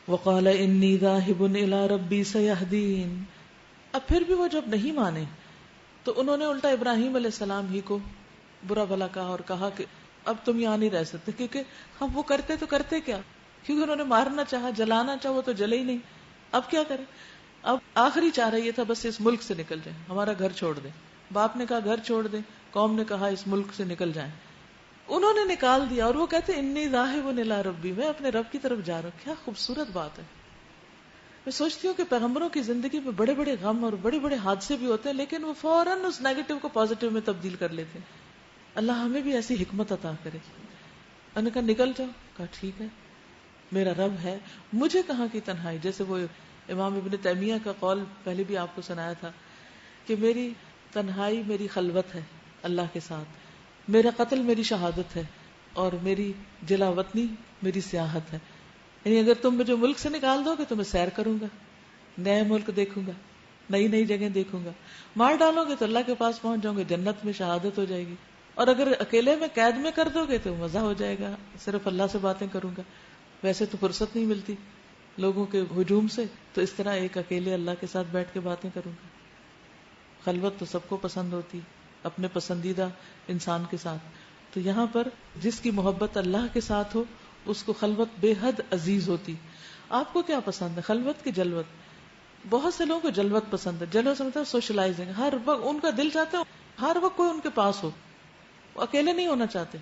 وقال انی ذاہب الی ربی سیہدین. اب پھر بھی وہ جب نہیں مانے تو انہوں نے الٹا ابراہیم علیہ السلام ہی کو برا بھلا کہا اور کہا کہ اب تم یہاں نہیں رہ سکتے، کیونکہ ہم وہ کرتے تو کرتے کیا، کیونکہ انہوں نے مارنا چاہا، جلانا چاہا، وہ تو جلے ہی نہیں. اب کیا کریں؟ اب آخری چارہ یہ تھا بس اس ملک سے نکل جائیں، ہمارا گھر چھوڑ دیں. باپ نے کہا گھر چھوڑ دیں، قوم نے کہا اس ملک سے نکل جائیں. انہوں نے نکال دیا اور وہ کہتے انی ذاہب الی ربی، میں اپنے رب کی طرف جا رہا ہوں. کیا خوبصورت بات ہے. میں سوچتی ہوں کہ پیغمبروں کی زندگی میں بڑے بڑے غم اور بڑے بڑے حادثے بھی ہوتے ہیں، لیکن وہ فوراً اس نیگیٹو کو پازیٹو میں تبدیل کر لیتے ہیں. اللہ ہمیں بھی ایسی حکمت عطا کرے. انہوں نے کہا نکل جاؤ. کہا ٹھیک ہے، میرا رب ہے، مجھے کہاں کی تنہائی. جیسے وہ امام ابن تیمیہ کا قول پہلے بھی آپ کو سنایا تھا کہ میری تنہائی میری خلوت ہے اللہ کے ساتھ، میرا قتل میری شہادت ہے، اور میری جلا وطنی میری سیاحت ہے. یعنی اگر تم مجھے ملک سے نکال دو گے تو میں سیر کروں گا، نئے ملک دیکھوں گا، نئی نئی جگہ دیکھوں گا. مار ڈالو گے تو اللہ کے پاس پہنچ جاؤں گے، جنت میں شہادت ہو جائے گی. اور اگر اکیلے میں قید میں کر دو گے تو مزہ ہو جائے گا، صرف اللہ سے باتیں کروں گا. ویسے تو فرصت نہیں ملتی لوگوں کے ہجوم سے، تو اس طرح ایک اکیلے اللہ کے ساتھ بیٹھ کے باتیں کروں گا. خلوت تو سب کو پسند ہوتی، اپنے پسندیدہ انسان کے ساتھ. تو یہاں پر جس کی محبت اللہ کے ساتھ ہو اس کو خلوت بے حد عزیز ہوتی. آپ کو کیا پسند ہے، خلوت کی جلوت؟ بہت سے لوگوں کو جلوت پسند ہے. جلوت سمجھتا ہے سوشلائزنگ، ہر وقت ان کا دل چاہتا ہے ہر وقت کوئی ان کے پاس ہو. وہ اکیلے نہیں ہونا چاہتے،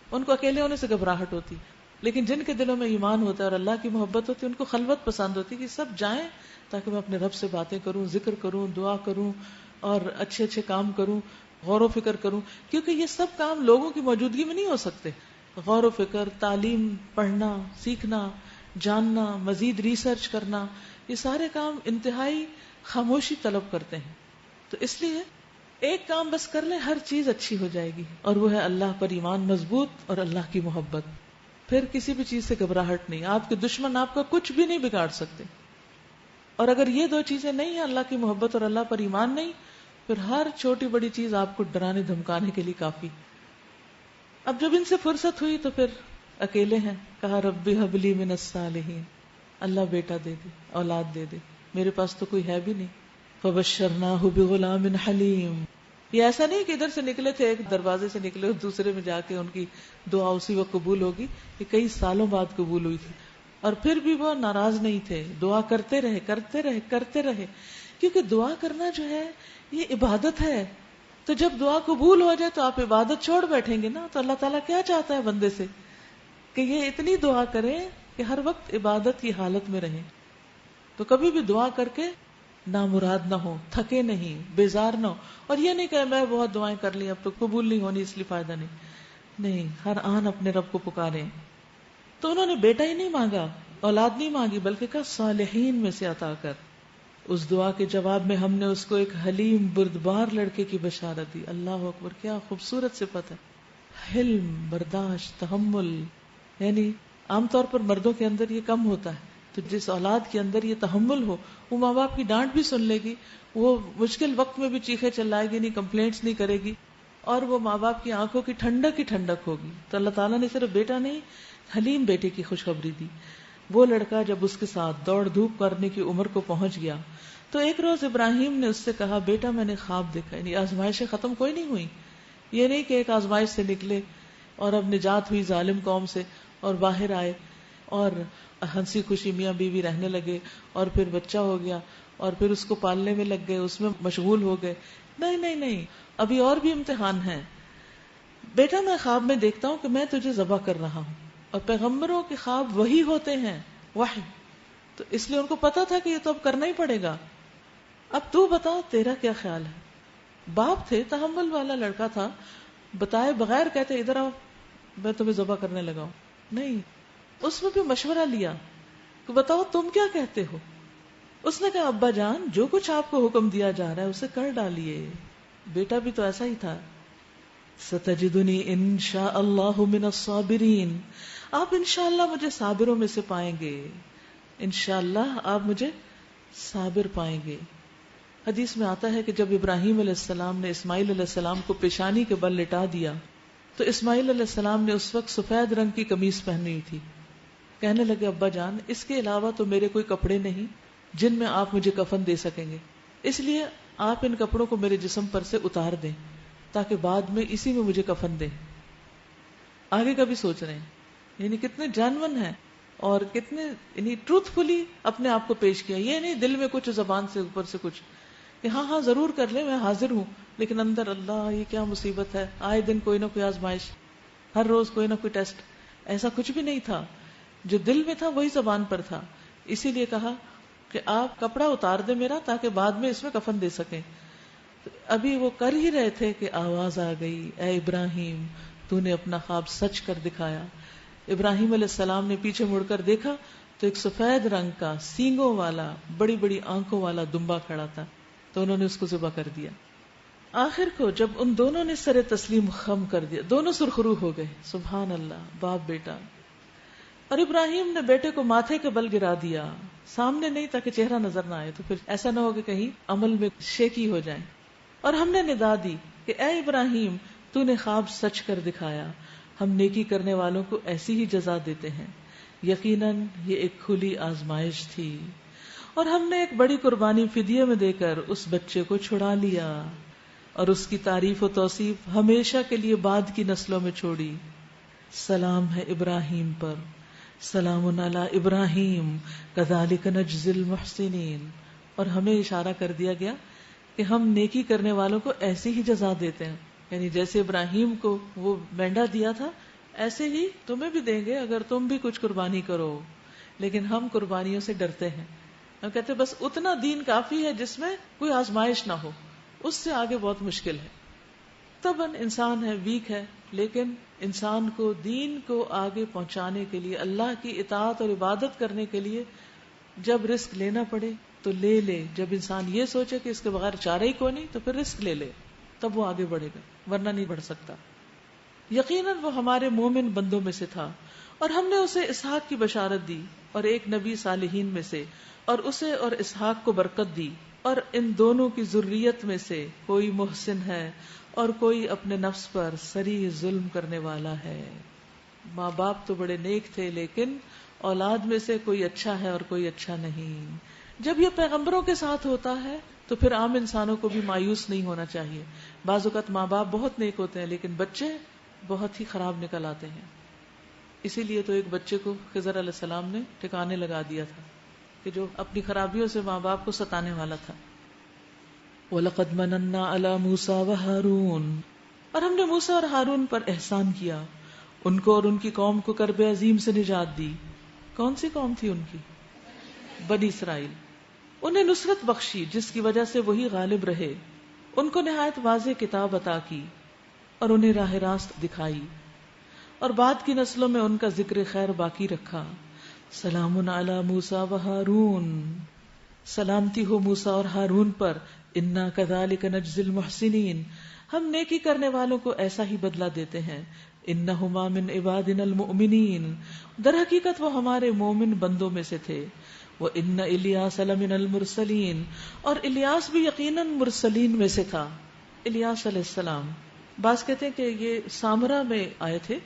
ان کو اکیلے ہونے سے گھبراہٹ ہوتی. لیکن جن کے دلوں میں ایمان ہوتا ہے اور اللہ کی محبت ہوتی ہے ان کو خلوت پسند ہوتی کہ سب جائیں تاکہ میں اپنے رب سے باتیں کروں، ذکر کروں، دعا کروں اور اچھے اچھے کام کروں، غور و فکر کروں. کیونکہ یہ سب کام لوگوں کی موجودگی میں نہیں ہو سکتے. غور و فکر، تعلیم، پڑھنا، سیکھنا، جاننا، مزید ریسرچ کرنا، یہ سارے کام انتہائی خاموشی طلب کرتے ہیں. تو اس لیے ایک کام بس کر لیں، ہر چیز اچھی ہو جائے گی، اور وہ ہے اللہ پر ایمان مضبوط اور اللہ کی محبت. پھر کسی بھی چیز سے گھبراہٹ نہیں. آپ کے دشمن آپ کا کچھ بھی نہیں بگاڑ سکتے. اور اگر یہ دو چیزیں نہیں ہیں، اللہ کی محبت اور اللہ پر ایمان نہیں، پھر ہر چھوٹی بڑی چیز آپ کو ڈرانے دھمکانے کے لیے کافی. اب جب ان سے فرصت ہوئی تو پھر اکیلے ہیں. کہا رب ہب لی من الصالحین، اللہ بیٹا دے دے، اولاد دے دے، میرے پاس تو کوئی ہے بھی نہیں. فبشرناہ بغلام حلیم. یہ ایسا نہیں کہ ادھر سے نکلے تھے ایک دروازے سے نکلے اور دوسرے میں جا کے ان کی دعا اسی وقت قبول ہوگی. یہ کئی سالوں بعد قبول ہوئی تھی، اور پھر بھی وہ ناراض نہیں تھے. دعا کرتے رہے کرتے رہے کرتے رہے، کیونکہ دعا کرنا جو ہے یہ عبادت ہے. تو جب دعا قبول ہو جائے تو آپ عبادت چھوڑ بیٹھیں گے نا. تو اللہ تعالیٰ کیا چاہتا ہے بندے سے کہ یہ اتنی دعا کرے کہ ہر وقت عبادت کی حالت میں رہیں. تو کبھی بھی دعا کر کے نامراد نہ ہو، تھکے نہیں، بیزار نہ ہو. اور یہ نہیں کہ میں بہت دعائیں کر لی اب تو قبول نہیں ہونی اس لیے فائدہ نہیں. ہر آن اپنے رب کو پکاریں. تو انہوں نے بیٹا ہی نہیں مانگا، اولاد نہیں مانگی، بلکہ کہا صالحین میں سے عطا کر. اس دعا کے جواب میں ہم نے اس کو ایک حلیم بردبار لڑکے کی بشارت دی. اللہ اکبر، کیا خوبصورت صفت ہے. حلم، برداشت، تحمل. یعنی عام طور پر مردوں کے اندر یہ کم ہوتا ہے، تو جس اولاد کے اندر یہ تحمل ہو، وہ ماں باپ کی ڈانٹ بھی سن لے گی، وہ مشکل وقت میں بھی چیخے چلائے گی نہیں، کمپلینٹس نہیں کرے گی، اور وہ ماں باپ کی آنکھوں کی ٹھنڈک ہوگی. تو اللہ تعالیٰ نے صرف بیٹا نہیں، حلیم بیٹے کی خوشخبری دی. وہ لڑکا جب اس کے ساتھ دوڑ دھوپ کرنے کی عمر کو پہنچ گیا تو ایک روز ابراہیم نے اس سے کہا بیٹا میں نے خواب دیکھا. یعنی آزمائشیں ختم کوئی نہیں ہوئی. یہ نہیں کہ ایک آزمائش سے نکلے اور اب نجات ہوئی ظالم قوم سے اور باہر آئے اور ہنسی خوشی میاں بیوی رہنے لگے اور پھر بچہ ہو گیا اور پھر اس کو پالنے میں لگ گئے، اس میں مشغول ہو گئے. نہیں، ابھی اور بھی امتحان ہیں. بیٹا میں خواب میں دیکھتا ہوں کہ میں تجھے ذبح کر رہا ہوں. اور پیغمبروں کے خواب وہی ہوتے ہیں، وحی. تو اس لیے ان کو پتا تھا کہ یہ تو اب کرنا ہی پڑے گا. اب تو بتا تیرا کیا خیال ہے. باپ تھے، تحمل والا لڑکا تھا، بتائے بغیر کہتے ادھر آؤ میں تمہیں ذبح کرنے لگا ہوں. نہیں، اس میں بھی مشورہ لیا کہ بتاؤ تم کیا کہتے ہو. اس نے کہا ابا جان جو کچھ آپ کو حکم دیا جا رہا ہے اسے کر ڈالیے. بیٹا بھی تو ایسا ہی تھا. ستجدنی انشاء اللہ من الصابرین، آپ انشاءاللہ مجھے صابروں میں سے پائیں گے. انشاءاللہ آپ مجھے صابر پائیں گے. حدیث میں آتا ہے کہ جب ابراہیم علیہ السلام نے اسماعیل علیہ السلام کو پیشانی کے بل لٹا دیا تو اسماعیل علیہ السلام نے اس وقت سفید رنگ کی قمیص پہنی تھی. کہنے لگے ابا جان اس کے علاوہ تو میرے کوئی کپڑے نہیں جن میں آپ مجھے کفن دے سکیں گے، اس لیے آپ ان کپڑوں کو میرے جسم پر سے اتار دیں تاکہ بعد میں اسی میں مجھے کفن دیں. آگے کا بھی سوچ رہے ہیں، یعنی کتنے جینون ہیں اور کتنے یعنی ٹروتھ فلی اپنے آپ کو پیش کیا. یہ نہیں دل میں کچھ زبان سے اوپر سے کچھ کہ ہاں ہاں ضرور کر لیں میں حاضر ہوں، لیکن اندر اللہ یہ کیا مصیبت ہے، آئے دن کوئی نہ کوئی آزمائش، ہر روز کوئی نہ کوئی ٹیسٹ. ایسا کچھ بھی نہیں تھا، جو دل میں تھا وہی زبان پر تھا. اسی لیے کہا کہ آپ کپڑا اتار دیں میرا تاکہ بعد میں اس میں کفن دے سکیں. تو ابھی وہ کر ہی رہے تھے کہ آواز آ گئی، اے ابراہیم تو نے اپنا خواب سچ کر دکھایا. ابراہیم علیہ السلام نے پیچھے مڑ کر دیکھا تو ایک سفید رنگ کا سینگوں والا بڑی بڑی آنکھوں والا دمبا کھڑا تھا، تو انہوں نے اس کو ذبح کر دیا. آخر کو جب ان دونوں نے سر تسلیم خم کر دیا، دونوں سرخرو ہو گئے، سبحان اللہ، باپ بیٹا. اور ابراہیم نے بیٹے کو ماتھے کے بل گرا دیا، سامنے نہیں تاکہ چہرہ نظر نہ آئے، تو پھر ایسا نہ ہو کہ کہیں عمل میں شیکی ہو جائیں. اور ہم نے ندا دی کہ اے ابراہیم تو نے خواب سچ کر دکھایا، ہم نیکی کرنے والوں کو ایسی ہی جزا دیتے ہیں، یقیناً یہ ایک کھلی آزمائش تھی. اور ہم نے ایک بڑی قربانی فدیے میں دے کر اس بچے کو چھڑا لیا اور اس کی تعریف و توصیف ہمیشہ کے لیے بعد کی نسلوں میں چھوڑی. سلام ہے ابراہیم پر، سلام علی ابراہیم کذالک نجزی المحسنین. اور ہمیں اشارہ کر دیا گیا کہ ہم نیکی کرنے والوں کو ایسی ہی جزا دیتے ہیں، یعنی جیسے ابراہیم کو وہ مینڈا دیا تھا ایسے ہی تمہیں بھی دیں گے اگر تم بھی کچھ قربانی کرو. لیکن ہم قربانیوں سے ڈرتے ہیں، ہم کہتے ہیں بس اتنا دین کافی ہے جس میں کوئی آزمائش نہ ہو، اس سے آگے بہت مشکل ہے. طبعاً انسان ہے، ویک ہے، لیکن انسان کو دین کو آگے پہنچانے کے لیے، اللہ کی اطاعت اور عبادت کرنے کے لیے جب رسک لینا پڑے تو لے لے. جب انسان یہ سوچے کہ اس کے بغیر چارہ ہی کوئی نہیں تو پھر رسک لے لے، تب وہ آگے بڑھے گا، ورنہ نہیں بڑھ سکتا. یقیناً وہ ہمارے مومن بندوں میں سے تھا اور ہم نے اسے اسحاق کی بشارت دی اور ایک نبی صالحین میں سے، اور اسے اور اسحاق کو برکت دی. اور ان دونوں کی ذریت میں سے کوئی محسن ہے اور کوئی اپنے نفس پر سری ظلم کرنے والا ہے. ماں باپ تو بڑے نیک تھے لیکن اولاد میں سے کوئی اچھا ہے اور کوئی اچھا نہیں. جب یہ پیغمبروں کے ساتھ ہوتا ہے تو پھر عام انسانوں کو بھی مایوس نہیں ہونا چاہیے. بعض اوقات ماں باپ بہت نیک ہوتے ہیں لیکن بچے بہت ہی خراب نکل آتے ہیں. اسی لیے تو ایک بچے کو خضر علیہ السلام نے ٹھکانے لگا دیا تھا کہ جو اپنی خرابیوں سے ماں باپ کو ستانے والا تھا. وَلَقَدْ مَنَنَّا عَلَى مُوسَى وَهَارُونَ. اور ہم نے موسیٰ اور ہارون پر احسان کیا، ان کو اور ان کی قوم کو کرب عظیم سے نجات دی. کون سی قوم تھی ان کی؟ بنی اسرائیل. انہیں نصرت بخشی جس کی وجہ سے وہی غالب رہے. ان کو نہایت واضح کتاب عطا کی اور انہیں راہ راست دکھائی، اور بعد کی نسلوں میں ان کا ذکر خیر باقی رکھا. سلام علی موسیٰ و ہارون. سلامتی ہو موسیٰ اور ہارون پر. انا کذالک نجزی المحسنین. ہم نیکی کرنے والوں کو ایسا ہی بدلہ دیتے ہیں. انہما من عبادنا المؤمنین. در حقیقت وہ ہمارے مومن بندوں میں سے تھے. وَإِنَّ إِلْيَاسَ لَمِنَ الْمُرْسَلِينَ. اور الیاس بھی یقیناً مرسلین میں سے تھا. الیاس علیہ السلام، بعض کہتے ہیں کہ یہ سامرا میں آئے تھے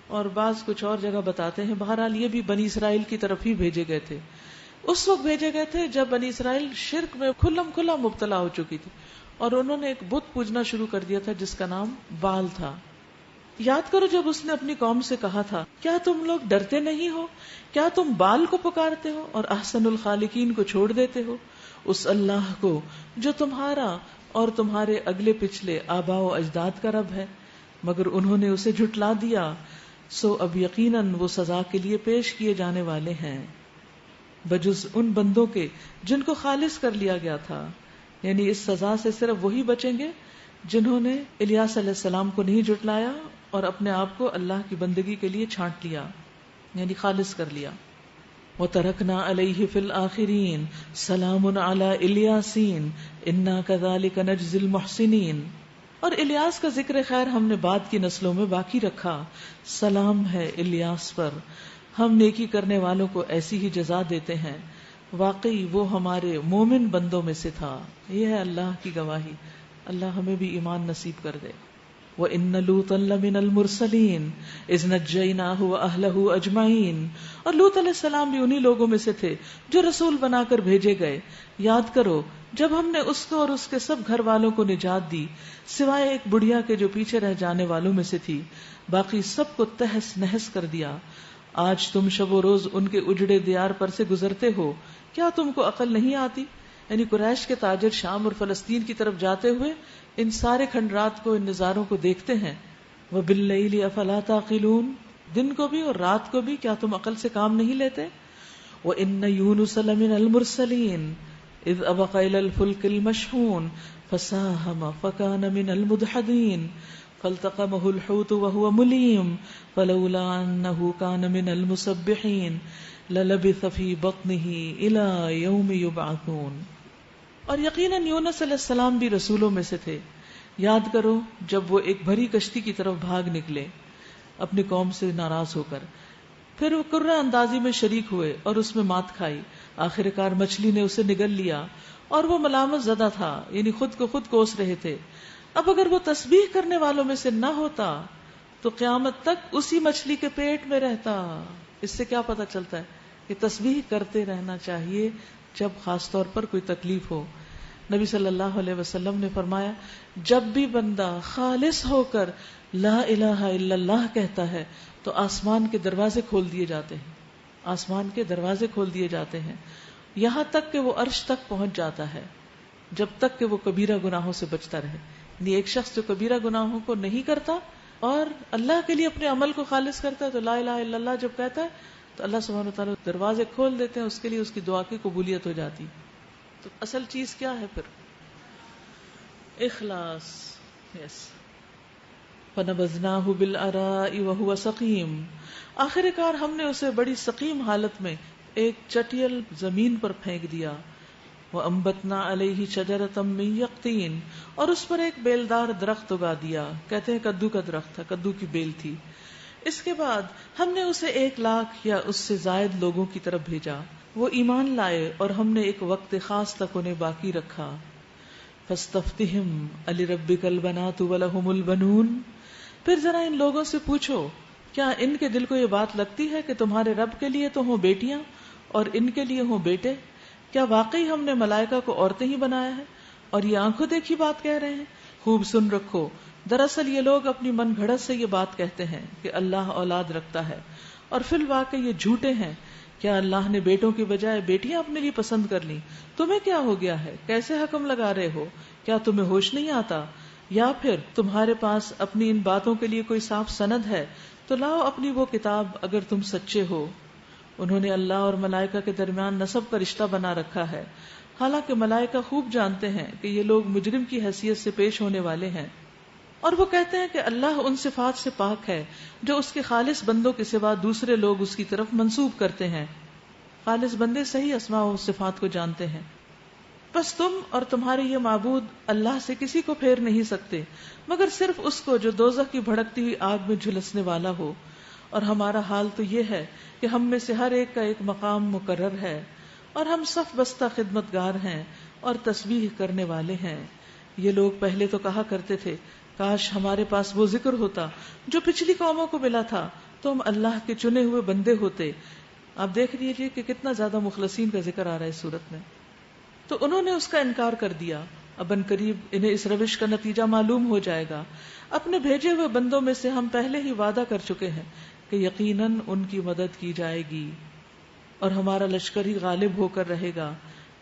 اور بعض کچھ اور جگہ بتاتے ہیں. بہرحال یہ بھی بنی اسرائیل کی طرف ہی بھیجے گئے تھے. اس وقت بھیجے گئے تھے جب بنی اسرائیل شرک میں کھلا مبتلا ہو چکی تھی اور انہوں نے ایک بت پوجنا شروع کر دیا تھا جس کا نام بال تھا. یاد کرو جب اس نے اپنی قوم سے کہا تھا کیا تم لوگ ڈرتے نہیں ہو؟ کیا تم بال کو پکارتے ہو اور احسن الخالقین کو چھوڑ دیتے ہو؟ اس اللہ کو جو تمہارا اور تمہارے اگلے پچھلے آباء و اجداد کا رب ہے، مگر انہوں نے اسے جھٹلا دیا. سو اب یقیناً وہ سزا کے لیے پیش کیے جانے والے ہیں، بجز ان بندوں کے جن کو خالص کر لیا گیا تھا. یعنی اس سزا سے صرف وہی بچیں گے جنہوں نے الیاس علیہ السلام کو نہیں جھٹلایا اور اپنے آپ کو اللہ کی بندگی کے لیے چھانٹ لیا، یعنی خالص کر لیا. وَتَرَكْنَا عَلَيْهِ فِي الْآخِرِينَ سَلَامٌ عَلَىٰ إِلْيَاسِينَ إِنَّا كَذَلِكَ نَجْزِي الْمُحْسِنِينَ. اور الیاس کا ذکر خیر ہم نے بعد کی نسلوں میں باقی رکھا. سلام ہے الیاس پر، ہم نیکی کرنے والوں کو ایسی ہی جزا دیتے ہیں. واقعی وہ ہمارے مومن بندوں میں سے تھا. یہ ہے اللہ کی گواہی. اللہ ہمیں بھی ایمان نصیب کر دے. وَإِنَّ لُوطًا لَّمِنَ الْمُرْسَلِينَ إِذْ نَجَّيْنَاهُ وَأَهْلَهُ أَجْمَعِينَ. اور لوط علیہ السلام بھی انہی لوگوں میں سے تھے جو رسول بنا کر بھیجے گئے. یاد کرو جب ہم نے اس کو اور اس کے سب گھر والوں کو نجات دی سوائے ایک بڑھیا کے جو پیچھے رہ جانے والوں میں سے تھی، باقی سب کو تہس نہس کر دیا. آج تم شب و روز ان کے اجڑے دیار پر سے گزرتے ہو، کیا تم کو عقل نہیں آتی؟ یعنی قریش کے تاجر شام اور فلسطین کی طرف جاتے ہوئے ان سارے کھنڈرات کو، ان نظاروں کو دیکھتے ہیں. وَبِاللَّيْلِ أَفَلَا تَعْقِلُونَ، دن کو بھی اور رات کو بھی کیا تم عقل سے کام نہیں لیتے؟ وَإِنَّ يُونُسَ لَمِنَ الْمُرْسَلِينَ إِذْ أَبَقَ إِلَى الْفُلْكِ الْمَشْحُونِ فَسَاهَمَ فَكَانَ مِنَ الْمُدْحَضِينَ فَالْتَقَمَهُ الْحُوتُ وَهُوَ مُلِيمٌ فَلَوْلَا أَنَّهُ كَانَ مِنَ الْمُسَبِّحِينَ لَلَبِثَ فِي بَطْنِهِ إِلَى يَوْمِ يُبْعَثُونَ. اور یقیناً یونس علیہ السلام بھی رسولوں میں سے تھے. یاد کرو جب وہ ایک بھری کشتی کی طرف بھاگ نکلے اپنی قوم سے ناراض ہو کر، پھر وہ کرہ اندازی میں شریک ہوئے اور اس میں مات کھائی. آخر کار مچھلی نے اسے نگل لیا اور وہ ملامت زدہ تھا، یعنی خود کو خود کوس رہے تھے. اب اگر وہ تسبیح کرنے والوں میں سے نہ ہوتا تو قیامت تک اسی مچھلی کے پیٹ میں رہتا. اس سے کیا پتہ چلتا ہے کہ تسبیح کرتے رہنا چاہیے جب خاص طور پر کوئی تکلیف ہو. نبی صلی اللہ علیہ وسلم نے فرمایا جب بھی بندہ خالص ہو کر لا الہ الا اللہ کہتا ہے تو آسمان کے دروازے کھول دیے جاتے ہیں. آسمان کے دروازے کھول دیے جاتے ہیں یہاں تک کہ وہ عرش تک پہنچ جاتا ہے، جب تک کہ وہ کبیرہ گناہوں سے بچتا رہے. یعنی ایک شخص جو کبیرہ گناہوں کو نہیں کرتا اور اللہ کے لیے اپنے عمل کو خالص کرتا ہے تو لا الہ الا اللہ جب کہتا ہے تو اللہ سبحانہ وتعالی دروازے کھول دیتے ہیں، اس کے لیے اس کی دعا کی قبولیت ہو جاتی. تو اصل چیز کیا ہے پھر؟ اخلاص. یس. فَنَبَذْنَاهُ بِالْعَرَاءِ وَهُوَ سَقِيمٌ. آخر کار ہم نے اسے بڑی سقیم حالت میں ایک چٹیل زمین پر پھینک دیا. وَأَنبَتْنَا عَلَيْهِ شَجَرَةً مِّن يَقْطِينٍ. اور اس پر ایک بیلدار درخت اگا دیا. کہتے ہیں کدو کا درخت تھا، کدو کی بیل تھی. اس کے بعد ہم نے اسے 1,00,000 یا اس سے زائد لوگوں کی طرف بھیجا. وہ ایمان لائے اور ہم نے ایک وقت خاص تک انہیں باقی رکھا. فاستفتہم أَلِرَبِّكَ الْبَنَاتُ وَلَهُمُ الْبَنُونَ. پھر ذرا ان لوگوں سے پوچھو کیا ان کے دل کو یہ بات لگتی ہے کہ تمہارے رب کے لیے تو ہوں بیٹیاں اور ان کے لیے ہوں بیٹے؟ کیا واقعی ہم نے ملائکہ کو عورتیں ہی بنایا ہے اور یہ آنکھوں دیکھی بات کہہ رہے ہیں؟ خوب سن رکھو، دراصل یہ لوگ اپنی من گھڑت سے یہ بات کہتے ہیں کہ اللہ اولاد رکھتا ہے، اور فی الواقع یہ جھوٹے ہیں. کیا اللہ نے بیٹوں کی بجائے بیٹیاں اپنے لیے پسند کر لیں؟ تمہیں کیا ہو گیا ہے؟ کیسے حکم لگا رہے ہو؟ کیا تمہیں ہوش نہیں آتا؟ یا پھر تمہارے پاس اپنی ان باتوں کے لیے کوئی صاف سند ہے تو لاؤ اپنی وہ کتاب اگر تم سچے ہو. انہوں نے اللہ اور ملائکہ کے درمیان نسب کا رشتہ بنا رکھا ہے، حالانکہ ملائکہ خوب جانتے ہیں کہ یہ لوگ مجرم کی حیثیت سے پیش ہونے والے ہیں. اور وہ کہتے ہیں کہ اللہ ان صفات سے پاک ہے جو اس کے خالص بندوں کے سوا دوسرے لوگ اس کی طرف منسوب کرتے ہیں. خالص بندے صحیح اسماء و صفات کو جانتے ہیں. بس تم اور تمہارے یہ معبود اللہ سے کسی کو پھیر نہیں سکتے مگر صرف اس کو جو دوزخ کی بھڑکتی ہوئی آگ میں جھلسنے والا ہو. اور ہمارا حال تو یہ ہے کہ ہم میں سے ہر ایک کا ایک مقام مقرر ہے اور ہم صف بستہ خدمت گار ہیں اور تسبیح کرنے والے ہیں. یہ لوگ پہلے تو کہا کرتے تھے کاش ہمارے پاس وہ ذکر ہوتا جو پچھلی قوموں کو ملا تھا تو ہم اللہ کے چنے ہوئے بندے ہوتے. آپ دیکھ لیجیے کہ کتنا زیادہ مخلصین کا ذکر آ رہا ہے اس صورت میں. تو انہوں نے اس کا انکار کر دیا. اب ان قریب انہیں اس روش کا نتیجہ معلوم ہو جائے گا. اپنے بھیجے ہوئے بندوں میں سے ہم پہلے ہی وعدہ کر چکے ہیں کہ یقیناً ان کی مدد کی جائے گی اور ہمارا لشکر ہی غالب ہو کر رہے گا.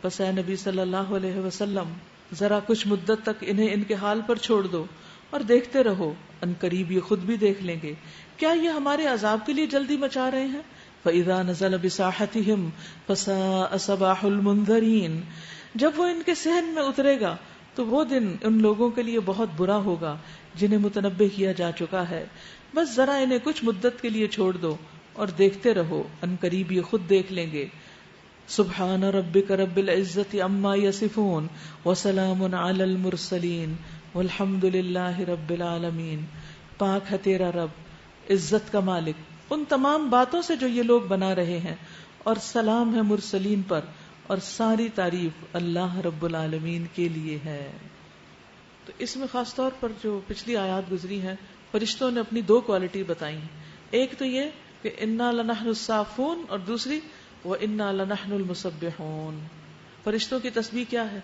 بس اے نبی صلی اللہ علیہ وسلم ذرا کچھ مدت تک انہیں ان کے حال پر چھوڑ دو اور دیکھتے رہو، ان قریب یہ خود بھی دیکھ لیں گے. کیا یہ ہمارے عذاب کے لیے جلدی مچا رہے ہیں؟ فَإِذَا نَزَلَ بِسَاحَتِهِمْ فَسَاءَ صَبَاحُ الْمُنذَرِينَ. جب وہ ان کے صحن میں اترے گا تو وہ دن ان لوگوں کے لیے بہت برا ہوگا جنہیں متنبہ کیا جا چکا ہے. بس ذرا انہیں کچھ مدت کے لیے چھوڑ دو اور دیکھتے رہو، ان قریب یہ خود دیکھ لیں گے. سبحان ربک رب العزت عما یصفون وسلام علی المرسلین والحمد للہ رب العالمین. پاک ہے تیرا رب، عزت کا مالک، ان تمام باتوں سے جو یہ لوگ بنا رہے ہیں، اور سلام ہے مرسلین پر، اور ساری تعریف اللہ رب العالمین کے لیے ہے. تو اس میں خاص طور پر جو پچھلی آیات گزری ہیں فرشتوں نے اپنی دو کوالٹی بتائی ہیں. ایک تو یہ کہ انا لنحن الصافون، اور دوسری وانا لنحن المسبحون. فرشتوں کی تسبیح کیا ہے؟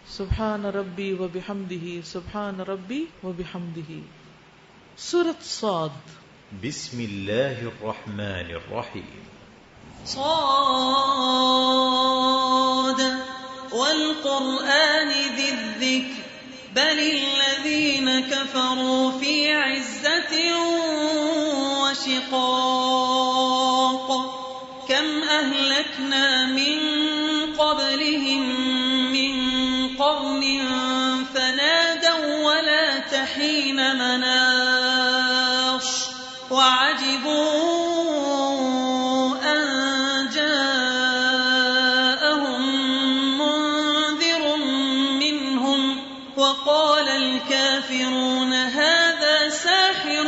سبحان ربی وبحمدہ، سبحان ربی وبحمدہ. سورۃ صاد. بسم اللہ الرحمن الرحیم. صاد والقرآن ذی الذکر بل الذین کفروا فی عزة وشقاق کم اہلکنا من قبلهم من قرن فنادوا ولا تحین مناص وعجبوا وقال الكافرون هذا ساحر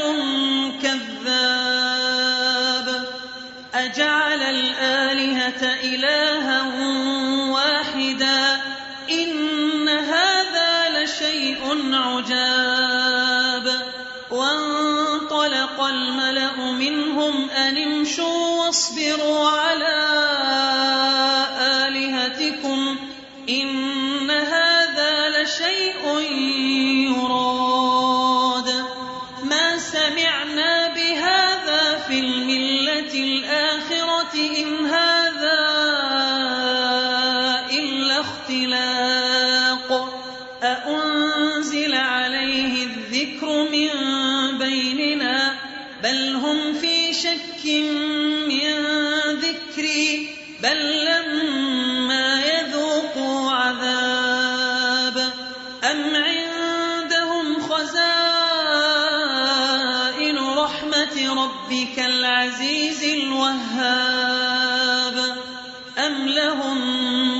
كذاب أجعل الآلهة إلها واحدا إن هذا لشيء عجاب وانطلق الملأ منهم أن امشوا واصبروا على آلهتكم إن هذا شيء يراد ما سمعنا بهذا في الملة الآخرة إن هذا إلا اختلاق أأنزل عليه الذكر من بيننا بل هم في شك من ذكري بل لما يذوقوا عذاب أم عندهم خزائن رحمة ربك العزيز الوهاب أم لهم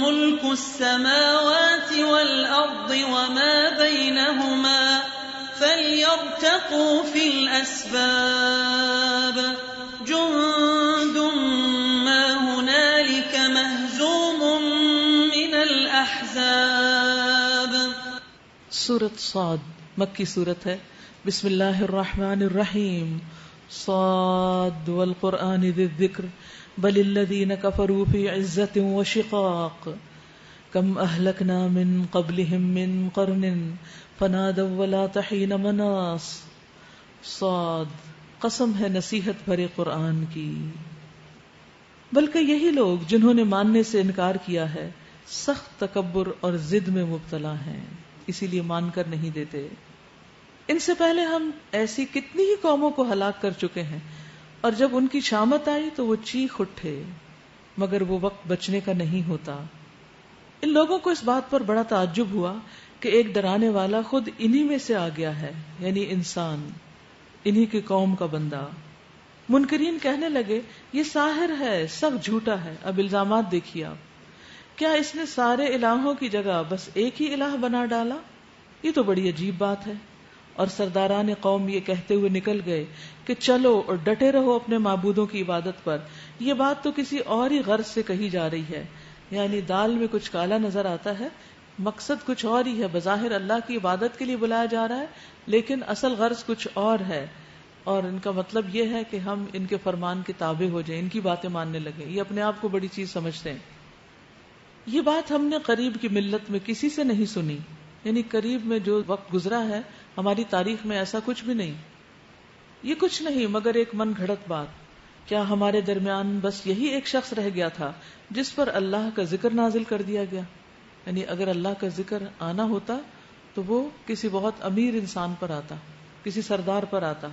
ملك السماوات والأرض وما بينهما فليرتقوا في الأسباب جند ما هنالك مهزوم من الأحزاب. سورۃ صاد مکی سورت ہے. بسم اللہ الرحمن الرحیم. صاد والقرآن ذی الذکر بل الذین کفروا فی عزة وشقاق کم اہلکنا من قبلہم من قرن فنادوا ولا تحین مناص. صاد، قسم ہے نصیحت بھرے قرآن کی. بلکہ یہی لوگ جنہوں نے ماننے سے انکار کیا ہے سخت تکبر اور ضد میں مبتلا ہیں، اسی لیے مان کر نہیں دیتے. ان سے پہلے ہم ایسی کتنی ہی قوموں کو ہلاک کر چکے ہیں، اور جب ان کی شامت آئی تو وہ چیخ اٹھے، مگر وہ وقت بچنے کا نہیں ہوتا. ان لوگوں کو اس بات پر بڑا تعجب ہوا کہ ایک ڈرانے والا خود انہی میں سے آ گیا ہے، یعنی انسان، انہی کی قوم کا بندہ. منکرین کہنے لگے یہ ساحر ہے، سب جھوٹا ہے. اب الزامات دیکھیے آپ، کیا اس نے سارے الہوں کی جگہ بس ایک ہی الہ بنا ڈالا؟ یہ تو بڑی عجیب بات ہے. اور سرداران قوم یہ کہتے ہوئے نکل گئے کہ چلو اور ڈٹے رہو اپنے معبودوں کی عبادت پر. یہ بات تو کسی اور ہی غرض سے کہی جا رہی ہے، یعنی دال میں کچھ کالا نظر آتا ہے، مقصد کچھ اور ہی ہے. بظاہر اللہ کی عبادت کے لیے بلایا جا رہا ہے لیکن اصل غرض کچھ اور ہے، اور ان کا مطلب یہ ہے کہ ہم ان کے فرمان کے تابع ہو جائیں، ان کی باتیں ماننے لگیں. یہ اپنے آپ کو بڑی چیز سمجھتے ہیں. یہ بات ہم نے قریب کی ملت میں کسی سے نہیں سنی، یعنی قریب میں جو وقت گزرا ہے ہماری تاریخ میں ایسا کچھ بھی نہیں. یہ کچھ نہیں مگر ایک من گھڑت بات. کیا ہمارے درمیان بس یہی ایک شخص رہ گیا تھا جس پر اللہ کا ذکر نازل کر دیا گیا؟ یعنی اگر اللہ کا ذکر آنا ہوتا تو وہ کسی بہت امیر انسان پر آتا، کسی سردار پر آتا.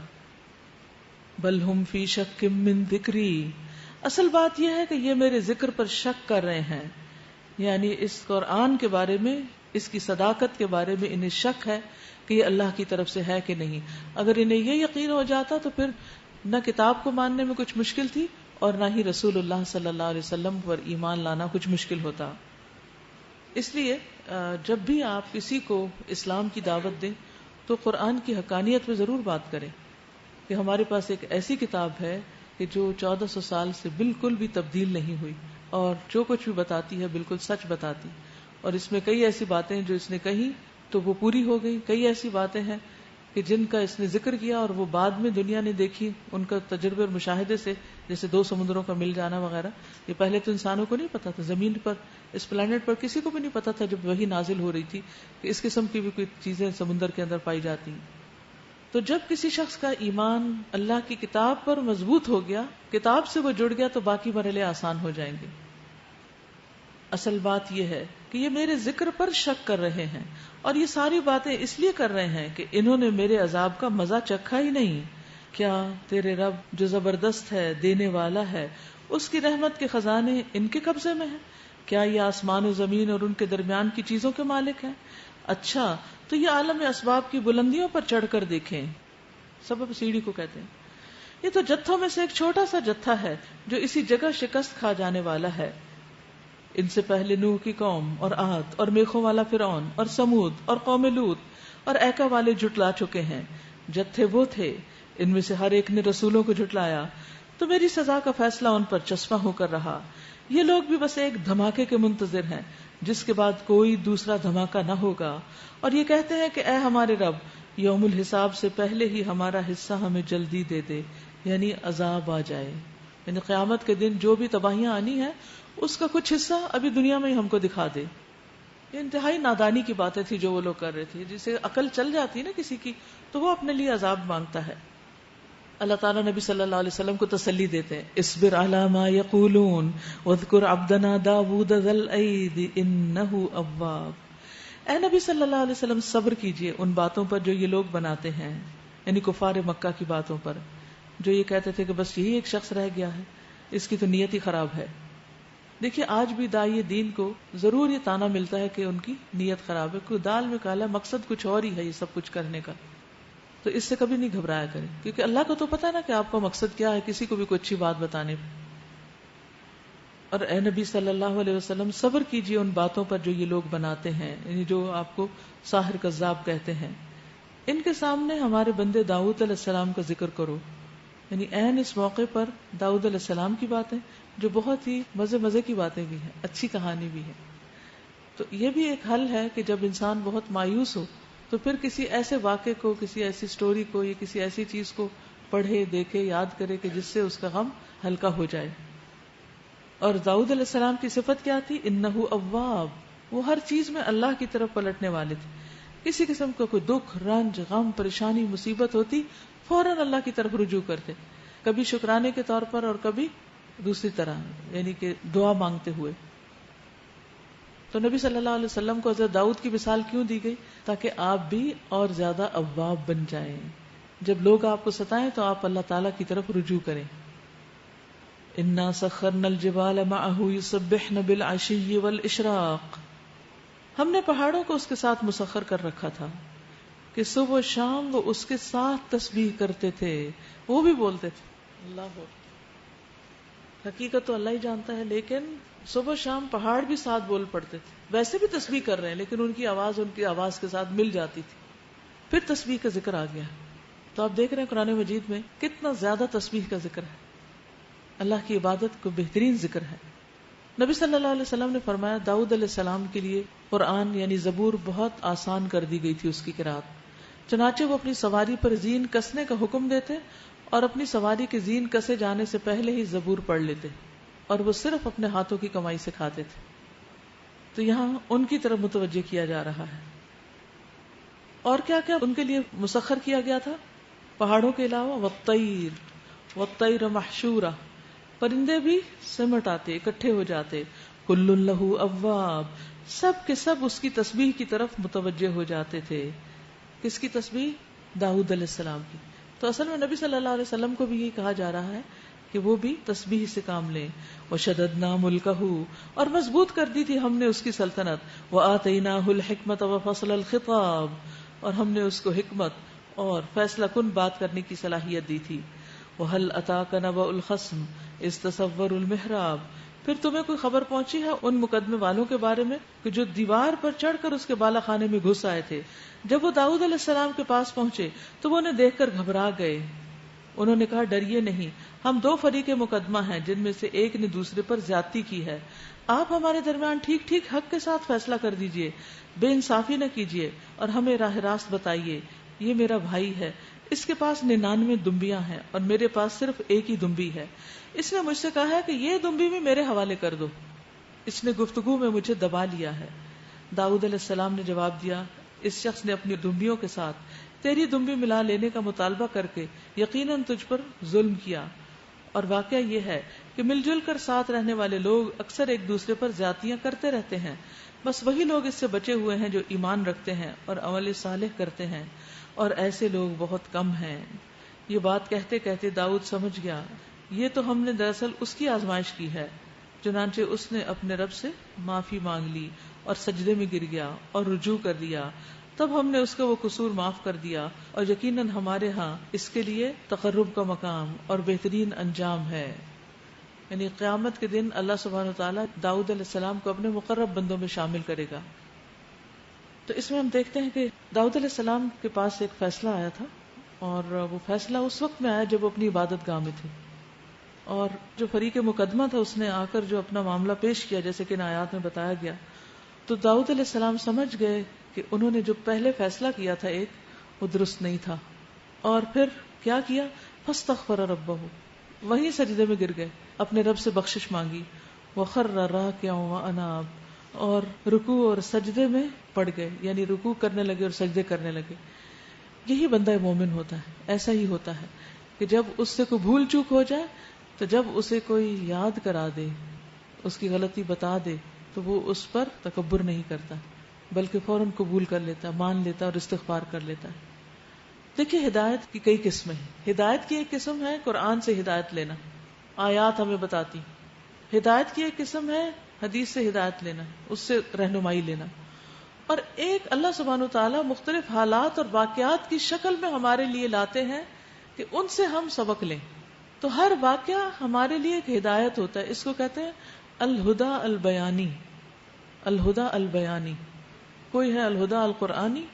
بل ہم فی شک من ذکری، اصل بات یہ ہے کہ یہ میرے ذکر پر شک کر رہے ہیں، یعنی اس قرآن کے بارے میں، اس کی صداقت کے بارے میں انہیں شک ہے کہ یہ اللہ کی طرف سے ہے کہ نہیں. اگر انہیں یہ یقین ہو جاتا تو پھر نہ کتاب کو ماننے میں کچھ مشکل تھی اور نہ ہی رسول اللہ صلی اللہ علیہ وسلم پر ایمان لانا کچھ مشکل ہوتا. اس لیے جب بھی آپ کسی کو اسلام کی دعوت دیں تو قرآن کی حقانیت پہ ضرور بات کریں کہ ہمارے پاس ایک ایسی کتاب ہے کہ جو 1400 سال سے بالکل بھی تبدیل نہیں ہوئی اور جو کچھ بھی بتاتی ہے بالکل سچ بتاتی، اور اس میں کئی ایسی باتیں جو اس نے کہی تو وہ پوری ہو گئی. کئی ایسی باتیں ہیں کہ جن کا اس نے ذکر کیا اور وہ بعد میں دنیا نے دیکھی ان کا تجربے اور مشاہدے سے، جیسے 2 سمندروں کا مل جانا وغیرہ. یہ پہلے تو انسانوں کو نہیں پتا تھا، زمین پر اس پلانٹ پر کسی کو بھی نہیں پتا تھا جب وحی نازل ہو رہی تھی کہ اس قسم کی بھی کوئی چیزیں سمندر کے اندر پائی جاتی ہیں. تو جب کسی شخص کا ایمان اللہ کی کتاب پر مضبوط ہو گیا، کتاب سے وہ جڑ گیا، تو باقی مرحلے آسان ہو جائیں گے. اصل بات یہ ہے کہ یہ میرے ذکر پر شک کر رہے ہیں، اور یہ ساری باتیں اس لیے کر رہے ہیں کہ انہوں نے میرے عذاب کا مزہ چکھا ہی نہیں. کیا تیرے رب جو زبردست ہے، دینے والا ہے، اس کی رحمت کے خزانے ان کے قبضے میں ہیں؟ کیا یہ آسمان و زمین اور ان کے درمیان کی چیزوں کے مالک ہیں؟ اچھا تو یہ عالم اسباب کی بلندیوں پر چڑھ کر دیکھیں. سبب سیڑھی کو کہتے ہیں. یہ تو جتھوں میں سے ایک چھوٹا سا جتھا ہے جو اسی جگہ شکست کھا جانے والا ہے. ان سے پہلے نوح کی قوم اور عاد اور میخوں والا فرعون اور سمود اور قوم لوط اور ایکا والے جھٹلا چکے ہیں. جتھے وہ تھے، ان میں سے ہر ایک نے رسولوں کو جھٹلایا، تو میری سزا کا فیصلہ ان پر چسپاں ہو کر رہا. یہ لوگ بھی بس ایک دھماکے کے منتظر ہیں جس کے بعد کوئی دوسرا دھماکہ نہ ہوگا. اور یہ کہتے ہیں کہ اے ہمارے رب، یوم الحساب سے پہلے ہی ہمارا حصہ ہمیں جلدی دے دے، یعنی عذاب آ جائے. یعنی قیامت کے دن جو بھی تباہیاں آنی ہیں اس کا کچھ حصہ ابھی دنیا میں ہی ہم کو دکھا دے. یہ انتہائی نادانی کی باتیں تھی جو وہ لوگ کر رہے تھے. جسے عقل چل جاتی نا کسی کی تو وہ اپنے لیے عذاب مانگتا ہے. اللہ تعالیٰ نبی صلی اللہ علیہ وسلم کو تسلی دیتے ہیں، اصبر علی ما یقولون واذکر عبدنا داود ذا الاید انہ اواب. اے نبی صلی اللہ علیہ وسلم صبر کیجئے ان باتوں پر جو یہ لوگ بناتے ہیں، یعنی کفار مکہ کی باتوں پر، جو یہ کہتے تھے کہ بس یہی ایک شخص رہ گیا ہے، اس کی تو نیت ہی خراب ہے. دیکھیے آج بھی داعی دین کو ضرور یہ تانا ملتا ہے کہ ان کی نیت خراب ہے، کوئی دال میں کالا، مقصد کچھ اور ہی ہے یہ سب کچھ کرنے کا. تو اس سے کبھی نہیں گھبرایا کریں، کیونکہ اللہ کو تو پتا ہے نا کہ آپ کا مقصد کیا ہے کسی کو بھی کوئی اچھی بات بتانے میں. اور اے نبی صلی اللہ علیہ وسلم صبر کیجئے ان باتوں پر جو یہ لوگ بناتے ہیں، یعنی جو آپ کو ساحر کذاب کہتے ہیں. ان کے سامنے ہمارے بندے داؤد علیہ السلام کا ذکر کرو. یعنی عین اس موقع پر داؤد علیہ السلام کی باتیں جو بہت ہی مزے کی باتیں بھی ہیں، اچھی کہانی بھی ہے. تو یہ بھی ایک حل ہے کہ جب انسان بہت مایوس ہو تو پھر کسی ایسے واقعے کو، کسی ایسی سٹوری کو یا کسی ایسی چیز کو پڑھے، دیکھے، یاد کرے کہ جس سے اس کا غم ہلکا ہو جائے. اور داؤد علیہ السلام کی صفت کیا تھی؟ انہ اواب. وہ ہر چیز میں اللہ کی طرف پلٹنے والے تھے. کسی قسم کا کوئی دکھ، رنج، غم، پریشانی، مصیبت ہوتی فوراً اللہ کی طرف رجوع کرتے، کبھی شکرانے کے طور پر اور کبھی دوسری طرح، یعنی کہ دعا مانگتے ہوئے. تو نبی صلی اللہ علیہ وسلم کو حضرت داؤد کی مثال کیوں دی گئی؟ تاکہ آپ بھی اور زیادہ اواب بن جائیں. جب لوگ آپ کو ستائیں تو آپ اللہ تعالیٰ کی طرف رجوع کریں. انا سخرنا الجبال معه يسبحن بالعشي والاشراق. ہم نے پہاڑوں کو اس کے ساتھ مسخر کر رکھا تھا کہ صبح و شام وہ اس کے ساتھ تسبیح کرتے تھے، وہ بھی بولتے تھے. اللہ ہو، حقیقت تو اللہ ہی جانتا ہے، لیکن صبح شام پہاڑ بھی ساتھ بول پڑتے تھے. ویسے بھی تسبیح کر رہے ہیں لیکن ان کی آواز کے ساتھ مل جاتی تھی. پھر تسبیح کا ذکر آ گیا. تو آپ دیکھ رہے ہیں قرآن مجید میں کتنا زیادہ تسبیح کا ذکر ہے، اللہ کی عبادت کو بہترین ذکر ہے. نبی صلی اللہ علیہ وسلم نے فرمایا داؤد علیہ السلام کے لیے قرآن یعنی زبور بہت آسان کر دی گئی تھی اس کی قرات. چنانچہ وہ اپنی سواری پر زین کسنے کا حکم دیتے اور اپنی سواری کے زین کسے جانے سے پہلے ہی زبور پڑھ لیتے، اور وہ صرف اپنے ہاتھوں کی کمائی سے کھاتے تھے. تو یہاں ان کی طرف متوجہ کیا جا رہا ہے. اور کیا کیا ان کے لیے مسخر کیا گیا تھا پہاڑوں کے علاوہ؟ والطیر محشورہ، پرندے بھی سمٹ آتے، اکٹھے ہو جاتے. کل لہ اواب، سب کے سب اس کی تسبیح کی طرف متوجہ ہو جاتے تھے. کس کی تسبیح؟ داؤد علیہ السلام کی. تو اصل میں نبی صلی اللہ علیہ وسلم کو بھی یہ کہا جا رہا ہے کہ وہ بھی تسبیح سے کام لیں. وشددنا ملکہ، اور مضبوط کر دی تھی ہم نے اس کی سلطنت. وآتیناہ الحکمت وفصل الخطاب، اور ہم نے اس کو حکمت اور فیصلہ کن بات کرنے کی صلاحیت دی تھی. وَهَلْ أَتَاكَ نَبَأُ الْخَصْمِ إِذْ تَصَوَّرُوا الْمِحْرَابَ، پھر تمہیں کوئی خبر پہنچی ہے ان مقدمے والوں کے بارے میں کہ جو دیوار پر چڑھ کر اس کے بالا خانے میں گھس آئے تھے؟ جب وہ داؤد علیہ السلام کے پاس پہنچے تو وہ انہیں دیکھ کر گھبرا گئے. انہوں نے کہا ڈریے نہیں، ہم دو فریق مقدمہ ہیں جن میں سے ایک نے دوسرے پر زیادتی کی ہے. آپ ہمارے درمیان ٹھیک ٹھیک حق کے ساتھ فیصلہ کر دیجئے، بے انصافی نہ کیجئے، اور ہمیں راہ راست بتائیے. یہ میرا بھائی ہے، اس کے پاس 99 دمبیاں ہیں اور میرے پاس صرف ایک ہی دمبی ہے. اس نے مجھ سے کہا ہے کہ یہ دمبی بھی میرے حوالے کر دو. اس نے گفتگو میں مجھے دبا لیا ہے. داؤد علیہ السلام نے جواب دیا، اس شخص نے اپنی دمبیوں کے ساتھ تیری دمبی ملا لینے کا مطالبہ کر کے یقیناً تجھ پر ظلم کیا. اور واقعہ یہ ہے کہ مل جل کر ساتھ رہنے والے لوگ اکثر ایک دوسرے پر زیادتیاں کرتے رہتے ہیں، بس وہی لوگ اس سے بچے ہوئے ہیں جو ایمان رکھتے ہیں اور عمل صالح کرتے ہیں، اور ایسے لوگ بہت کم ہیں. یہ بات کہتے کہتے داؤد سمجھ گیا یہ تو ہم نے دراصل اس کی آزمائش کی ہے. چنانچہ اس نے اپنے رب سے معافی مانگ لی اور سجدے میں گر گیا اور رجوع کر لیا. تب ہم نے اس کا وہ قصور معاف کر دیا، اور یقیناً ہمارے ہاں اس کے لیے تقرب کا مقام اور بہترین انجام ہے. یعنی قیامت کے دن اللہ سبحانہ وتعالیٰ داؤد علیہ السلام کو اپنے مقرب بندوں میں شامل کرے گا. تو اس میں ہم دیکھتے ہیں کہ داؤد علیہ السلام کے پاس ایک فیصلہ آیا تھا، اور وہ فیصلہ اس وقت میں آیا جب وہ اپنی عبادت گاہ میں تھے. اور جو فریق مقدمہ تھا اس نے آ کر جو اپنا معاملہ پیش کیا جیسے کہ ان آیات میں بتایا گیا، تو داؤد علیہ السلام سمجھ گئے کہ انہوں نے جو پہلے فیصلہ کیا تھا ایک، وہ درست نہیں تھا. اور پھر کیا کیا؟ فاستغفر ربہ، وہیں سجدے میں گر گئے، اپنے رب سے بخشش مانگی. وخر راکعا واناب، اور رکوع اور سجدے میں پڑ گئے، یعنی رکوع کرنے لگے اور سجدے کرنے لگے. یہی بندہ مومن ہوتا ہے. ایسا ہی ہوتا ہے کہ جب اس سے کوئی بھول چوک ہو جائے تو جب اسے کوئی یاد کرا دے، اس کی غلطی بتا دے، تو وہ اس پر تکبر نہیں کرتا بلکہ فوراً قبول کر لیتا، مان لیتا اور استغفار کر لیتا ہے. دیکھیے ہدایت کی کئی قسمیں ہیں. ہدایت کی ایک قسم ہے قرآن سے ہدایت لینا، آیات ہمیں بتاتی. ہدایت کی ایک قسم ہے حدیث سے ہدایت لینا، اس سے رہنمائی لینا. اور ایک اللہ سبحانہ وتعالیٰ مختلف حالات اور واقعات کی شکل میں ہمارے لیے لاتے ہیں کہ ان سے ہم سبق لیں. تو ہر واقعہ ہمارے لیے ایک ہدایت ہوتا ہے. اس کو کہتے ہیں الہدا البیانی. الہدا البیانی، کوئی ہے الہدا القرآنی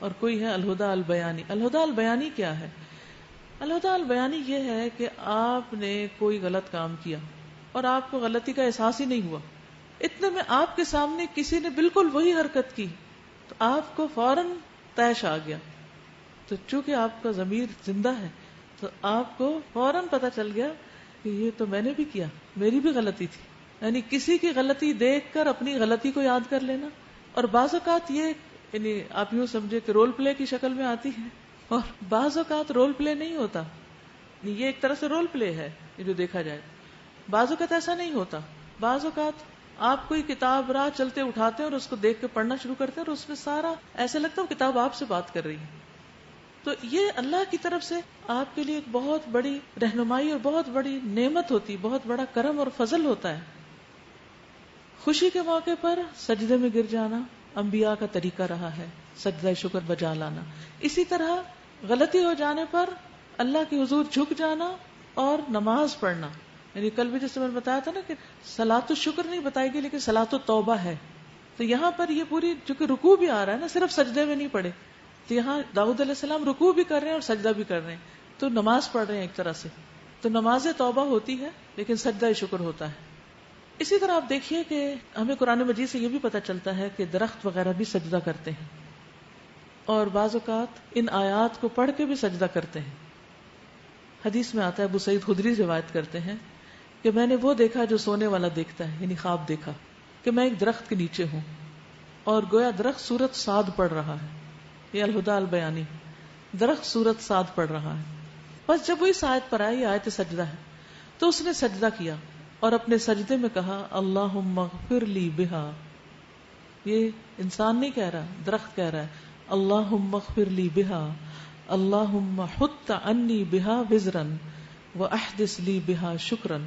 اور کوئی ہے الہدا البیانی. الہدا البیانی کیا ہے؟ الہدا البیانی یہ ہے کہ آپ نے کوئی غلط کام کیا اور آپ کو غلطی کا احساس ہی نہیں ہوا، اتنے میں آپ کے سامنے کسی نے بالکل وہی حرکت کی تو آپ کو فوراً طیش آ گیا. تو چونکہ آپ کا ضمیر زندہ ہے تو آپ کو فوراً پتہ چل گیا کہ یہ تو میں نے بھی کیا، میری بھی غلطی تھی. یعنی کسی کی غلطی دیکھ کر اپنی غلطی کو یاد کر لینا. اور بعض اوقات یہ یعنی آپ یوں سمجھے کہ رول پلے کی شکل میں آتی ہے، اور بعض اوقات رول پلے نہیں ہوتا. یہ ایک طرح سے رول پلے ہے یہ جو دیکھا جائے. بعض اوقات ایسا نہیں ہوتا. بعض اوقات آپ کوئی کتاب راہ چلتے اٹھاتے ہیں اور اس کو دیکھ کے پڑھنا شروع کرتے ہیں اور اس میں سارا ایسا لگتا ہے کتاب آپ سے بات کر رہی ہے. تو یہ اللہ کی طرف سے آپ کے لیے ایک بہت بڑی رہنمائی اور بہت بڑی نعمت ہوتی، بہت بڑا کرم اور فضل ہوتا ہے. خوشی کے موقع پر سجدے میں گر جانا انبیاء کا طریقہ رہا ہے، سجدہ شکر بجا لانا. اسی طرح غلطی ہو جانے پر اللہ کے حضور جھک جانا اور نماز پڑھنا. یعنی کل بھی جیسے میں نے بتایا تھا نا کہ صلاۃ الشکر نہیں بتائی گئی لیکن صلاۃ التوبہ ہے. تو یہاں پر یہ پوری چونکہ رکوع بھی آ رہا ہے نا، صرف سجدے میں نہیں پڑے. تو یہاں داؤد علیہ السلام رکوع بھی کر رہے ہیں اور سجدہ بھی کر رہے ہیں، تو نماز پڑھ رہے ہیں ایک طرح سے. تو نماز توبہ ہوتی ہے لیکن سجدہ شکر ہوتا ہے. اسی طرح آپ دیکھیے کہ ہمیں قرآن مجید سے یہ بھی پتہ چلتا ہے کہ درخت وغیرہ بھی سجدہ کرتے ہیں، اور بعض اوقات ان آیات کو پڑھ کے بھی سجدہ کرتے ہیں. حدیث میں آتا ہے، ابو سعید خدری روایت کرتے ہیں کہ میں نے وہ دیکھا جو سونے والا دیکھتا ہے، یعنی خواب دیکھا کہ میں ایک درخت کے نیچے ہوں اور گویا درخت سورت صاد پڑھ رہا ہے. یہ الہدا البیانی، درخت سورت صاد پڑھ رہا ہے. بس جب وہ اس آیت پر آئی، آیت سجدہ ہے، تو اس نے سجدہ کیا اور اپنے سجدے میں کہا اللہم اغفر لی بہا. یہ انسان نہیں کہہ رہا، درخت کہہ رہا ہے اللہم اغفر لی بہا، اللہم حط عنی بہا وزرا واحدث لی بہا شکرا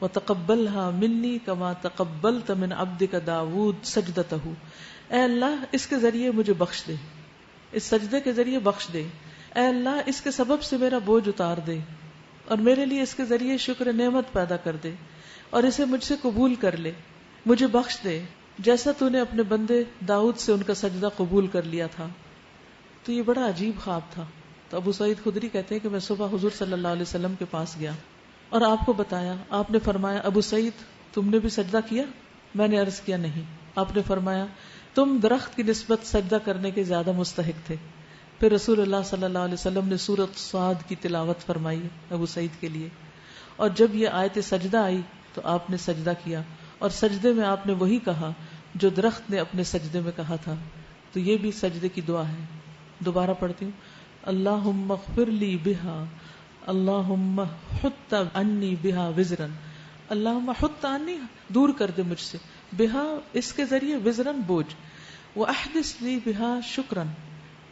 وتقبلها منی کما تقبلت من عبدک داود سجدتہ. اے اللہ اس کے ذریعے مجھے بخش دے، اس سجدے کے ذریعے بخش دے. اے اللہ اس کے سبب سے میرا بوجھ اتار دے اور میرے لیے اس کے ذریعے شکر نعمت پیدا کر دے اور اسے مجھ سے قبول کر لے، مجھے بخش دے جیسا تو نے اپنے بندے داؤد سے ان کا سجدہ قبول کر لیا تھا. تو یہ بڑا عجیب خواب تھا. تو ابو سعید خدری کہتے ہیں کہ میں صبح حضور صلی اللہ علیہ وسلم کے پاس گیا اور آپ کو بتایا. آپ نے فرمایا ابو سعید تم نے بھی سجدہ کیا؟ میں نے عرض کیا نہیں. آپ نے فرمایا تم درخت کی نسبت سجدہ کرنے کے زیادہ مستحق تھے. پھر رسول اللہ صلی اللہ علیہ وسلم نے سورۃ صاد کی تلاوت فرمائی ابو سعید کے لیے، اور جب یہ آیت سجدہ آئی تو آپ نے سجدہ کیا، اور سجدے میں آپ نے وہی کہا جو درخت نے اپنے سجدے میں کہا تھا. تو یہ بھی سجدے کی دعا ہے. دوبارہ پڑھتی ہوں. اللہم اغفر لی بہا، اللہم حط عنی بہا وزرن، اللہم حط عنی دور کر دے مجھ سے، بہا اس کے ذریعے وزرن بوجھ، واحدث لی بہا شکرن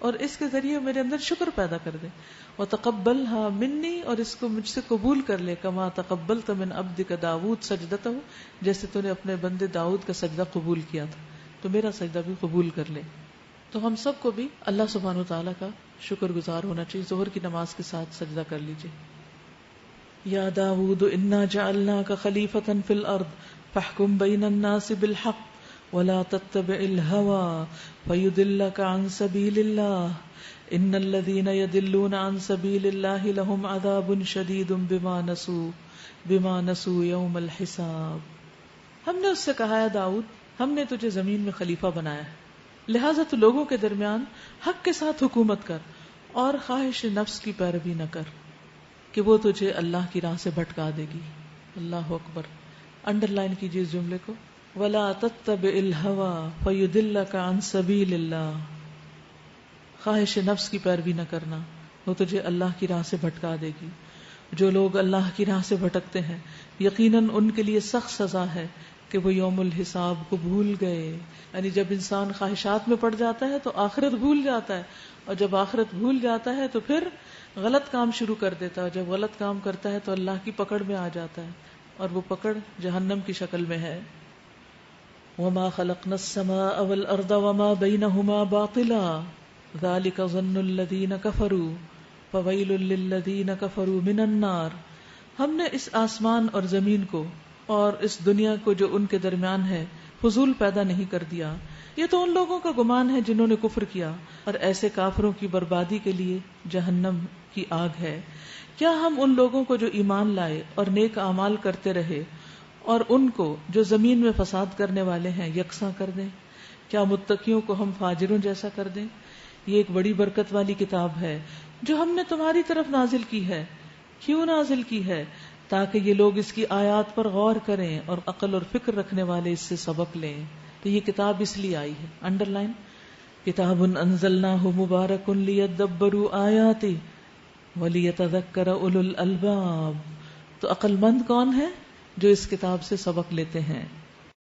اور اس کے ذریعے میرے اندر شکر پیدا کر دے، وتقبلھا منی اور اس کو مجھ سے قبول کر لے، کما تقبلت من عبدک داؤد سجدتہ جیسے تو نے اپنے بندے داؤد کا سجدہ قبول کیا تھا، تو میرا سجدہ بھی قبول کر لے. تو ہم سب کو بھی اللہ سبحانہ وتعالیٰ کا شکر گزار ہونا چاہیے. ظہر کی نماز کے ساتھ سجدہ کر لیجیے. یا داؤد انا جعلناک خلیفۃ فی الارض فاحکم بین الناس بالحق ولا تتبع الهوى فيضلك عن سبيل الله ان الذين يضلون عن سبيل الله لهم عذاب شديد بما نسوا يوم الحساب. ہم نے اس سے کہا ہے داؤد ہم نے تجھے زمین میں خلیفہ بنایا ہے، لہٰذا تو لوگوں کے درمیان حق کے ساتھ حکومت کر اور خواہش نفس کی پیروی نہ کر کہ وہ تجھے اللہ کی راہ سے بھٹکا دے گی. اللہ اکبر. انڈر لائن کیجیے اس جملے کو. وَلَا تَتَّبِعِ الْهَوَى فَيُضِلَّكَ عَن سَبِيلِ اللَّهِ. خواہش نفس کی پیروی نہ کرنا، وہ تجھے اللہ کی راہ سے بھٹکا دے گی. جو لوگ اللہ کی راہ سے بھٹکتے ہیں یقیناً ان کے لیے سخت سزا ہے کہ وہ یوم الحساب کو بھول گئے. یعنی جب انسان خواہشات میں پڑ جاتا ہے تو آخرت بھول جاتا ہے، اور جب آخرت بھول جاتا ہے تو پھر غلط کام شروع کر دیتا ہے. جب غلط کام کرتا ہے تو اللہ کی پکڑ میں آ جاتا ہے، اور وہ پکڑ جہنم کی شکل میں ہے. وَمَا خَلَقْنَا السَّمَاءَ وَالْأَرْضَ وَمَا بَيْنَهُمَا بَاطِلًا ذَلِكَ ظَنُّ الَّذِينَ كَفَرُوا فَوَيْلٌ لِّلَّذِينَ كَفَرُوا مِنَ النَّارِ. ہم نے اس آسمان اور زمین کو اور اس دنیا کو جو ان کے درمیان ہے فضول پیدا نہیں کر دیا. یہ تو ان لوگوں کا گمان ہے جنہوں نے کفر کیا، اور ایسے کافروں کی بربادی کے لیے جہنم کی آگ ہے. کیا ہم ان لوگوں کو جو ایمان لائے اور نیک اعمال کرتے رہے اور ان کو جو زمین میں فساد کرنے والے ہیں یکساں کر دیں؟ کیا متقیوں کو ہم فاجروں جیسا کر دیں؟ یہ ایک بڑی برکت والی کتاب ہے جو ہم نے تمہاری طرف نازل کی ہے. کیوں نازل کی ہے؟ تاکہ یہ لوگ اس کی آیات پر غور کریں اور عقل اور فکر رکھنے والے اس سے سبق لیں. تو یہ کتاب اس لیے آئی ہے. Under line. کتاب انزلناہ مبارک لیدبروا آیاتہ ولیتذکر اولو الالباب. تو عقل مند کون ہے؟ جو اس کتاب سے سبق لیتے ہیں